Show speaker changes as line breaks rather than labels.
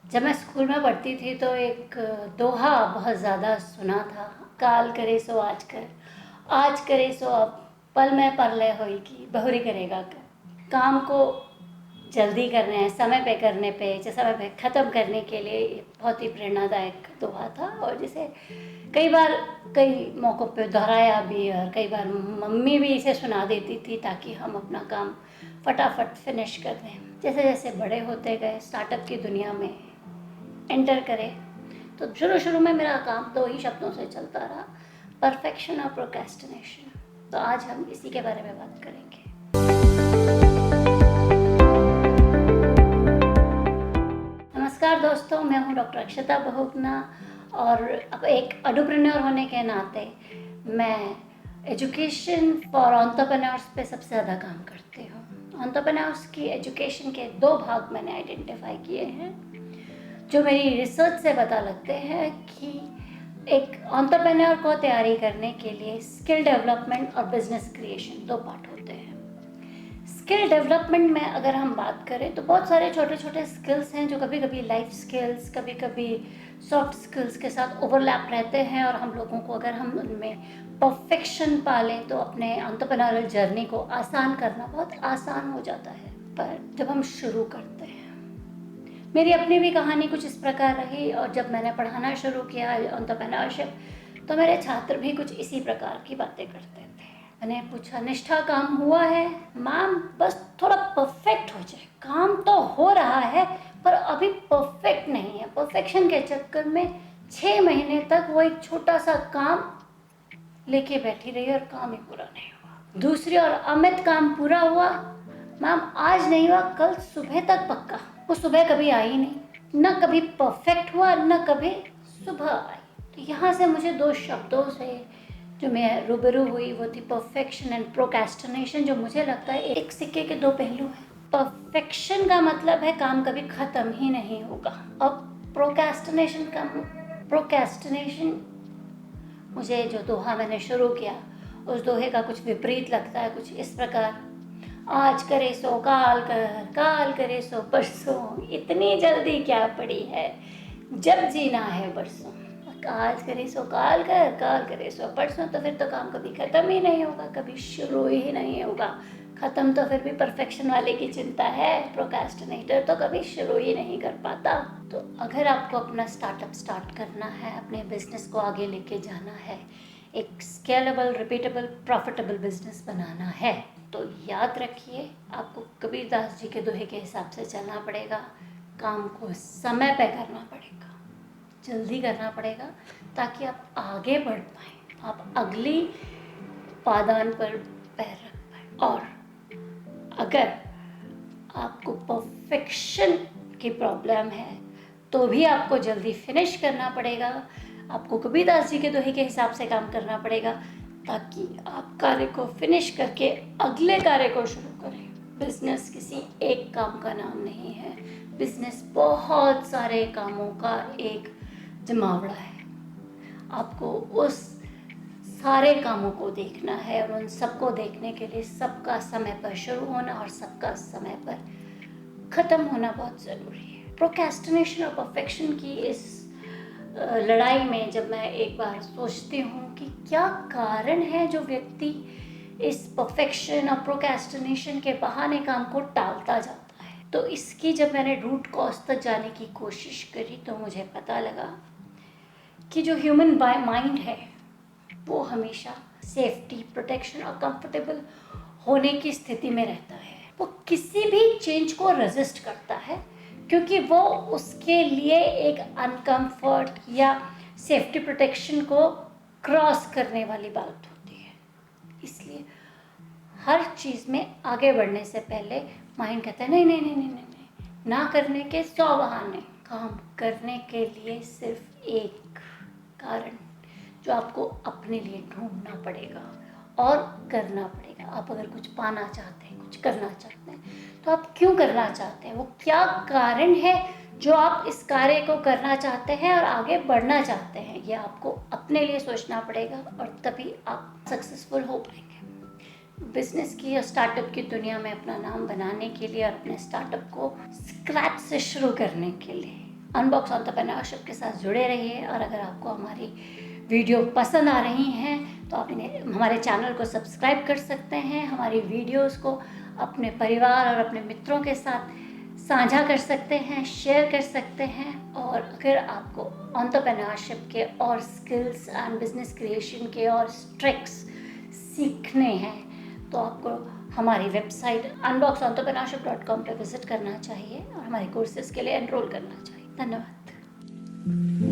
जब मैं स्कूल में पढ़ती थी तो एक दोहा बहुत ज़्यादा सुना था। काल करे सो आज करे सो अब, पल में परलय होई की बहुरी करेगा कर। काम को जल्दी करने हैं, समय पे करने पे, समय पे ख़त्म करने के लिए ये बहुत ही प्रेरणादायक दोहा था। और जिसे कई बार कई मौक़ों पे दोहराया भी, और कई बार मम्मी भी इसे सुना देती थी ताकि हम अपना काम फटाफट फिनिश कर दें। जैसे जैसे बड़े होते गए, स्टार्टअप की दुनिया में एंटर करें, तो शुरू शुरू में मेरा काम दो ही शब्दों से चलता रहा, परफेक्शन और प्रोक्रेस्टिनेशन। तो आज हम इसी के बारे में बात करेंगे। नमस्कार दोस्तों, मैं हूं डॉक्टर अक्षता बहुगुणा, और अब एक एंटरप्रेन्योर होने के नाते मैं एजुकेशन फॉर एंटरप्रेन्योर्स पे सबसे ज़्यादा काम करती हूँ। एंटरप्रेन्योर्स की एजुकेशन के दो भाग मैंने आइडेंटिफाई किए हैं, जो मेरी रिसर्च से पता लगते हैं कि एक एंटरप्रेन्योर को तैयारी करने के लिए स्किल डेवलपमेंट और बिजनेस क्रिएशन दो पार्ट होते हैं। स्किल डेवलपमेंट में अगर हम बात करें तो बहुत सारे छोटे छोटे स्किल्स हैं जो कभी कभी लाइफ स्किल्स, कभी कभी सॉफ्ट स्किल्स के साथ ओवरलैप रहते हैं, और हम लोगों को अगर हम उनमें परफेक्शन पालें तो अपने एंटरप्रेन्योरल जर्नी को आसान करना बहुत आसान हो जाता है। पर जब हम शुरू करते हैं, मेरी अपनी भी कहानी कुछ इस प्रकार रही, और जब मैंने पढ़ाना शुरू किया एंटरप्रेन्योरशिप तो मेरे छात्र भी कुछ इसी प्रकार की बातें करते थे। मैंने पूछा, निष्ठा काम हुआ है? मैम बस थोड़ा परफेक्ट हो जाए। काम तो हो रहा है पर अभी परफेक्ट नहीं है। परफेक्शन के चक्कर में 6 महीने तक वो एक छोटा सा काम लेके बैठी रही और काम ही पूरा नहीं हुआ। दूसरी ओर अमित काम पूरा हुआ। मैम आज नहीं हुआ, कल सुबह तक पक्का। वो सुबह कभी आई नहीं, न कभी परफेक्ट हुआ न कभी सुबह आई। तो यहाँ से मुझे दो शब्दों से जो मैं रूबरू हुई वो थी परफेक्शन एंड प्रोक्रेस्टिनेशन, जो मुझे लगता है एक सिक्के के दो पहलू हैं। परफेक्शन का मतलब है काम कभी ख़त्म ही नहीं होगा, और प्रोक्रेस्टिनेशन मुझे जो दोहा मैंने शुरू किया उस दोहे का कुछ विपरीत लगता है, कुछ इस प्रकार, आज करे सो काल कर, काल करे सो परसों, इतनी जल्दी क्या पड़ी है, जब जीना है बरसों। आज करे सो काल कर, काल करे सो परसों, तो फिर तो काम कभी ख़त्म ही नहीं होगा, कभी शुरू ही नहीं होगा। ख़त्म तो फिर भी परफेक्शन वाले की चिंता है, प्रोक्रेस्टिनेटर तो कभी शुरू ही नहीं कर पाता। तो अगर आपको अपना स्टार्टअप स्टार्ट करना है, अपने बिजनेस को आगे लेके जाना है, एक स्केलेबल, रिपीटेबल, प्रॉफिटेबल बिजनेस बनाना है, तो याद रखिए आपको कबीरदास जी के दोहे के हिसाब से चलना पड़ेगा। काम को समय पे करना पड़ेगा, जल्दी करना पड़ेगा, ताकि आप आगे बढ़ पाएँ, आप अगली पायदान पर पैर रख पाएँ। और अगर आपको परफेक्शन की प्रॉब्लम है तो भी आपको जल्दी फिनिश करना पड़ेगा। आपको कबीरदास जी के दोहे के हिसाब से काम करना पड़ेगा, ताकि आप कार्य को फिनिश करके अगले कार्य को शुरू करें। बिजनेस किसी एक काम का नाम नहीं है, बिजनेस बहुत सारे कामों का एक जमावड़ा है। आपको उस सारे कामों को देखना है, और उन सबको देखने के लिए सबका समय पर शुरू होना और सबका समय पर ख़त्म होना बहुत ज़रूरी है। प्रोक्रेस्टिनेशन और परफेक्शन की इस लड़ाई में जब मैं एक बार सोचती हूँ कि क्या कारण है जो व्यक्ति इस परफेक्शन और प्रोक्रेस्टिनेशन के बहाने काम को टालता जाता है, तो इसकी जब मैंने रूट कॉज तक जाने की कोशिश करी तो मुझे पता लगा कि जो ह्यूमन माइंड है वो हमेशा सेफ्टी, प्रोटेक्शन और कंफर्टेबल होने की स्थिति में रहता है। वो किसी भी चेंज को रेजिस्ट करता है, क्योंकि वो उसके लिए एक अनकंफर्ट या सेफ्टी प्रोटेक्शन को क्रॉस करने वाली बात होती है। इसलिए हर चीज़ में आगे बढ़ने से पहले माइंड कहता है नहीं नहीं नहीं नहीं नहीं नहीं, ना करने के 100 बहाने। काम करने के लिए सिर्फ एक कारण जो आपको अपने लिए ढूंढना पड़ेगा और करना पड़ेगा। आप अगर कुछ पाना चाहते हैं, कुछ करना चाहते हैं, तो आप क्यों करना चाहते हैं, वो क्या कारण है जो आप इस कार्य को करना चाहते हैं और आगे बढ़ना चाहते हैं, ये आपको अपने लिए सोचना पड़ेगा, और तभी आप सक्सेसफुल हो पाएंगे। बिजनेस की या स्टार्टअप की दुनिया में अपना नाम बनाने के लिए और अपने स्टार्टअप को स्क्रैच से शुरू करने के लिए अनबॉक्स एंटरप्रेन्योरशिप के साथ जुड़े रहिए। और अगर आपको हमारी वीडियो पसंद आ रही हैं तो आप इन्हें हमारे चैनल को सब्सक्राइब कर सकते हैं, हमारी वीडियोस को अपने परिवार और अपने मित्रों के साथ साझा कर सकते हैं, शेयर कर सकते हैं। और अगर आपको एंटरप्रेन्योरशिप के और स्किल्स एंड बिजनेस क्रिएशन के और ट्रिक्स सीखने हैं तो आपको हमारी वेबसाइट unboxentrepreneur.com पर विजिट करना चाहिए और हमारे कोर्सेज के लिए एनरोल करना चाहिए। धन्यवाद।